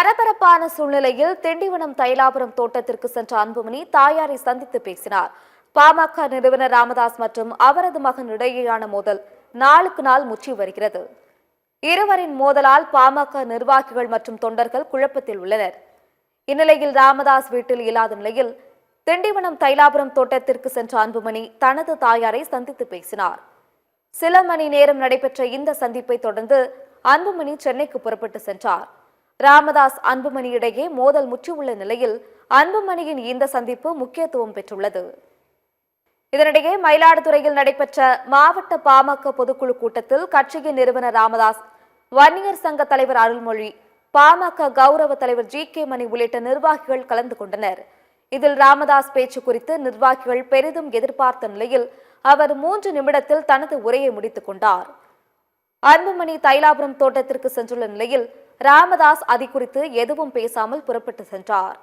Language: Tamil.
பரபரப்பான சூழ்நிலையில் திண்டிவனம் தைலாபுரம் தோட்டத்திற்கு சென்ற அன்புமணி தாயாரை சந்தித்து பேசினார். பாமக நிறுவனர் ராமதாஸ் மற்றும் அவரது மகன் இடையேயான மோதல் நாளுக்கு நாள் முற்றி வருகிறது. இருவரின் மோதலால் பாமக நிர்வாகிகள் மற்றும் தொண்டர்கள் குழப்பத்தில் உள்ளனர். இந்நிலையில் ராமதாஸ் வீட்டில் இல்லாத நிலையில் திண்டிவனம் தைலாபுரம் தோட்டத்திற்கு சென்ற அன்புமணி தனது தாயாரை சந்தித்து பேசினார். சில மணி நேரம் நடைபெற்ற இந்த சந்திப்பை தொடர்ந்து அன்புமணி சென்னைக்கு புறப்பட்டு சென்றார். ராமதாஸ் அன்புமணி இடையே மோதல் முற்றியுள்ள நிலையில் அன்புமணியின் இந்த சந்திப்பு முக்கியத்துவம் பெற்றுள்ளது. இதனிடையே மயிலாடுதுறையில் நடைபெற்ற மாவட்ட பாமக பொதுக்குழு கூட்டத்தில் கட்சியின் நிறுவனர் ராமதாஸ், வன்னியர் சங்க தலைவர் அருள்மொழி, பாமக கௌரவ தலைவர் ஜி.கே. மணி உள்ளிட்ட நிர்வாகிகள் கலந்து கொண்டனர். இதில் ராமதாஸ் பேச்சு குறித்து நிர்வாகிகள் பெரிதும் எதிர்பார்த்த நிலையில் அவர் 3 நிமிடத்தில் தனது உரையை முடித்துக் கொண்டார். அன்புமணி தைலாபுரம் தோட்டத்திற்கு சென்றுள்ள நிலையில் ராமதாஸ் அதை குறித்து எதுவும் பேசாமல் புறப்பட்டு சென்றார்.